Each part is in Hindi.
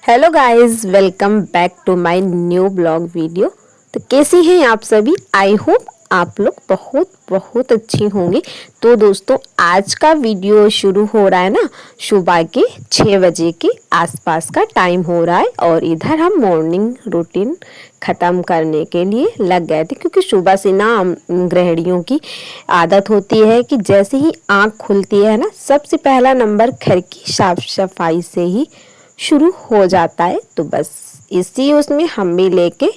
Hello guys, welcome back to my new blog video. तो कैसी हैं आप सभी? आई होप आप लोग बहुत बहुत अच्छी होंगी। तो दोस्तों, आज का वीडियो शुरू हो रहा है ना, सुबह के 6 बजे के आसपास का टाइम हो रहा है। और इधर हम मॉर्निंग रूटीन ख़त्म करने के लिए लग गए थे, क्योंकि सुबह से ना गृहिणियों की आदत होती है कि जैसे ही आँख खुलती है ना, सबसे पहला नंबर घर की साफ सफाई से ही शुरू हो जाता है। तो बस इसी उसमें हम भी लेके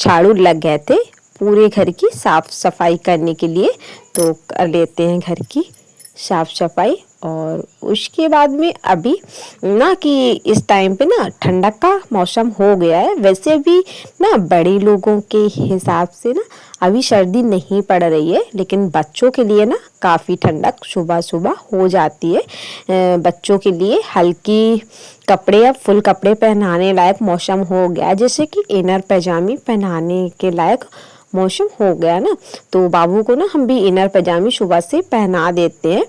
झाड़ू लग गए थे पूरे घर की साफ सफाई करने के लिए। तो कर लेते हैं घर की साफ सफाई। और उसके बाद में अभी ना कि इस टाइम पे ना ठंडक का मौसम हो गया है। वैसे भी ना बड़े लोगों के हिसाब से ना अभी सर्दी नहीं पड़ रही है, लेकिन बच्चों के लिए ना काफ़ी ठंडक सुबह सुबह हो जाती है। बच्चों के लिए हल्की कपड़े या फुल कपड़े पहनाने लायक मौसम हो गया, जैसे कि इनर पैजामी पहनाने के लायक मौसम हो गया ना। तो बाबू को ना हम भी इनर पैजामी सुबह से पहना देते हैं।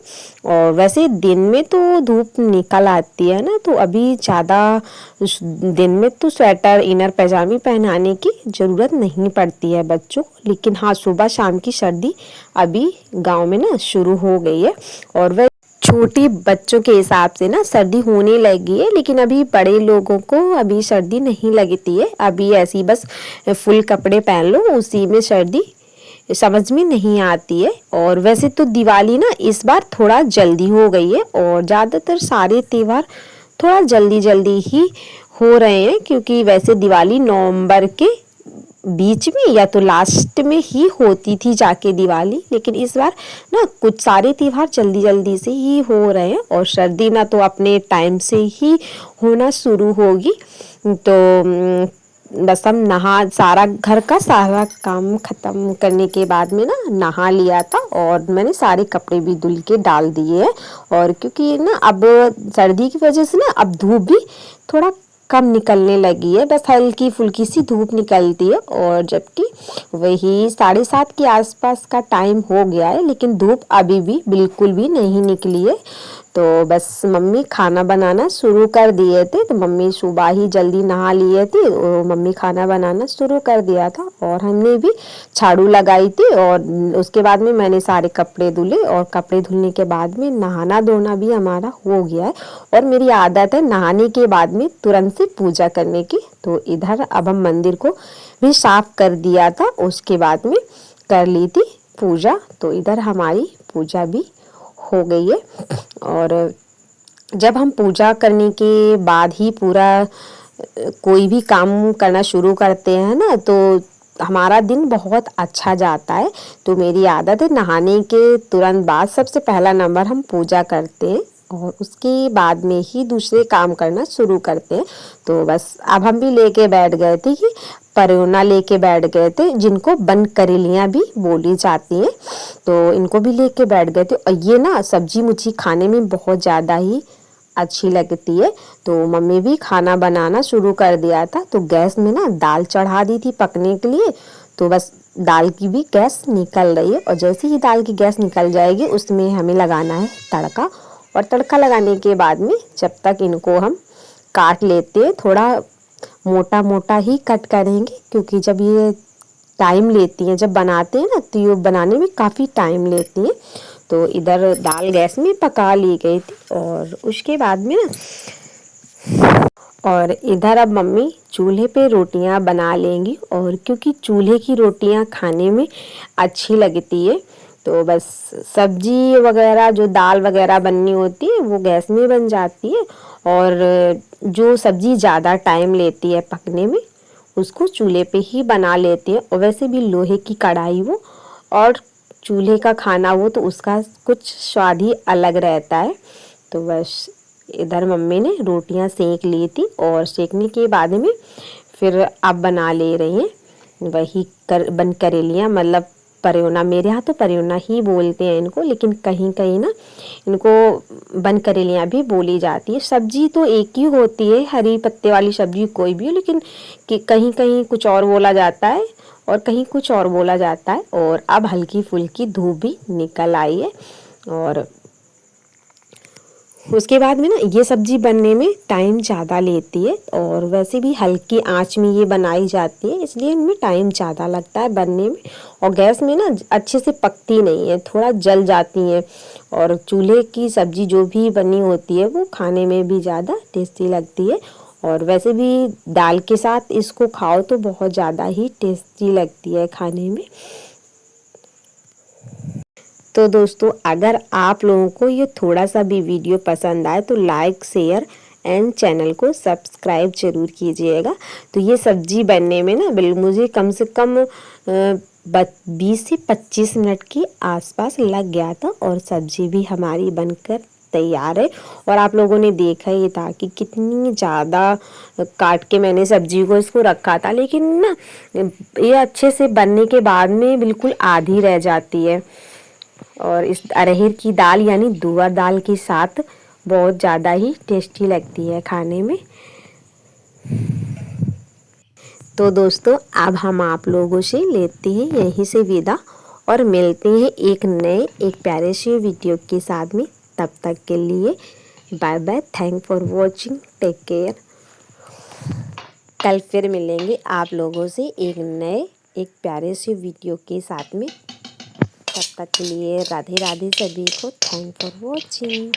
और वैसे दिन में तो धूप निकल आती है ना, तो अभी ज़्यादा दिन में तो स्वेटर इनर पैजामी पहनाने की ज़रूरत नहीं पड़ती है बच्चों को। लेकिन हाँ, सुबह शाम की सर्दी अभी गांव में ना शुरू हो गई है। और वह छोटी बच्चों के हिसाब से ना सर्दी होने लगी है, लेकिन अभी बड़े लोगों को अभी सर्दी नहीं लगती है। अभी ऐसी बस फुल कपड़े पहन लो, उसी में सर्दी समझ में नहीं आती है। और वैसे तो दिवाली ना इस बार थोड़ा जल्दी हो गई है, और ज़्यादातर सारे त्यौहार थोड़ा जल्दी जल्दी ही हो रहे हैं, क्योंकि वैसे दिवाली नवंबर के बीच में या तो लास्ट में ही होती थी जाके दिवाली। लेकिन इस बार ना कुछ सारे त्योहार जल्दी जल्दी से ही हो रहे हैं, और सर्दी ना तो अपने टाइम से ही होना शुरू होगी। तो बस हम सारा घर का सारा काम ख़त्म करने के बाद में ना नहा लिया था, और मैंने सारे कपड़े भी धुल के डाल दिए हैं। और क्योंकि ना अब सर्दी की वजह से ना अब धूप भी थोड़ा कम निकलने लगी है, बस हल्की फुल्की सी धूप निकलती है। और जबकि वही 7:30 के आसपास का टाइम हो गया है, लेकिन धूप अभी भी बिल्कुल भी नहीं निकली है। तो बस मम्मी खाना बनाना शुरू कर दिए थे। तो मम्मी सुबह ही जल्दी नहा लिए थे, तो मम्मी खाना बनाना शुरू कर दिया था, और हमने भी झाड़ू लगाई थी। और उसके बाद में मैंने सारे कपड़े धुले, और कपड़े धुलने के बाद में नहाना धोना भी हमारा हो गया है। और मेरी आदत है नहाने के बाद में तुरंत से पूजा करने की। तो इधर अब हम मंदिर को भी साफ कर दिया था, उसके बाद में कर ली थी पूजा। तो इधर हमारी पूजा भी हो गई है। और जब हम पूजा करने के बाद ही पूरा कोई भी काम करना शुरू करते हैं ना, तो हमारा दिन बहुत अच्छा जाता है। तो मेरी आदत है नहाने के तुरंत बाद सबसे पहला नंबर हम पूजा करते हैं, और उसके बाद में ही दूसरे काम करना शुरू करते हैं। तो बस अब हम भी लेके बैठ गए थे कि परयोना लेके बैठ गए थे, जिनको बन करेलियाँ भी बोली जाती हैं। तो इनको भी लेके बैठ गए थे। और ये ना सब्जी मुझे खाने में बहुत ज़्यादा ही अच्छी लगती है। तो मम्मी भी खाना बनाना शुरू कर दिया था। तो गैस में ना दाल चढ़ा दी थी पकने के लिए। तो बस दाल की भी गैस निकल रही है, और जैसे ही दाल की गैस निकल जाएगी उसमें हमें लगाना है तड़का। और तड़का लगाने के बाद में जब तक इनको हम काट लेते हैं, थोड़ा मोटा मोटा ही कट करेंगे, क्योंकि जब ये टाइम लेती हैं, जब बनाते हैं ना तो ये बनाने में काफ़ी टाइम लेती हैं। तो इधर दाल गैस में पका ली गई थी, और उसके बाद में ना और इधर अब मम्मी चूल्हे पे रोटियां बना लेंगी। और क्योंकि चूल्हे की रोटियां खाने में अच्छी लगती है, तो बस सब्जी वगैरह जो दाल वगैरह बननी होती है वो गैस में बन जाती है। और जो सब्जी ज़्यादा टाइम लेती है पकने में, उसको चूल्हे पे ही बना लेते हैं। और वैसे भी लोहे की कढ़ाई वो, और चूल्हे का खाना वो, तो उसका कुछ स्वाद ही अलग रहता है। तो बस इधर मम्मी ने रोटियां सेक ली थी, और सेकने के बाद में फिर अब बना ले रही हैं वही बन करेलियाँ, मतलब परयोना। मेरे यहाँ तो परयोना ही बोलते हैं इनको, लेकिन कहीं कहीं ना इनको बन करेलियाँ भी बोली जाती है। सब्जी तो एक ही होती है, हरी पत्ते वाली सब्जी कोई भी हो, लेकिन कहीं कहीं कुछ और बोला जाता है और कहीं कुछ और बोला जाता है। और अब हल्की फुल्की धूप भी निकल आई है, और उसके बाद में ना ये सब्ज़ी बनने में टाइम ज़्यादा लेती है और वैसे भी हल्की आंच में ये बनाई जाती है, इसलिए इनमें टाइम ज़्यादा लगता है बनने में। और गैस में ना अच्छे से पकती नहीं है, थोड़ा जल जाती हैं। और चूल्हे की सब्ज़ी जो भी बनी होती है वो खाने में भी ज़्यादा टेस्टी लगती है। और वैसे भी दाल के साथ इसको खाओ तो बहुत ज़्यादा ही टेस्टी लगती है खाने में। तो दोस्तों अगर आप लोगों को ये थोड़ा सा भी वीडियो पसंद आए तो लाइक शेयर एंड चैनल को सब्सक्राइब ज़रूर कीजिएगा। तो ये सब्ज़ी बनने में ना मुझे कम से कम 20 से 25 मिनट के आसपास लग गया था और सब्ज़ी भी हमारी बनकर तैयार है। और आप लोगों ने देखा ही था कि कितनी ज़्यादा काट के मैंने सब्ज़ी को इसको रखा था, लेकिन ना ये अच्छे से बनने के बाद में बिल्कुल आधी रह जाती है। और इस अरहर की दाल यानी तुअर दाल के साथ बहुत ज़्यादा ही टेस्टी लगती है खाने में। तो दोस्तों अब हम आप लोगों से लेते हैं यहीं से विदा और मिलते हैं एक प्यारे से वीडियो के साथ में। तब तक के लिए bye bye, thank for watching, take care. कल फिर मिलेंगे आप लोगों से एक प्यारे से वीडियो के साथ में। तब तक के लिए राधे राधे सभी को, थैंक फॉर वॉचिंग।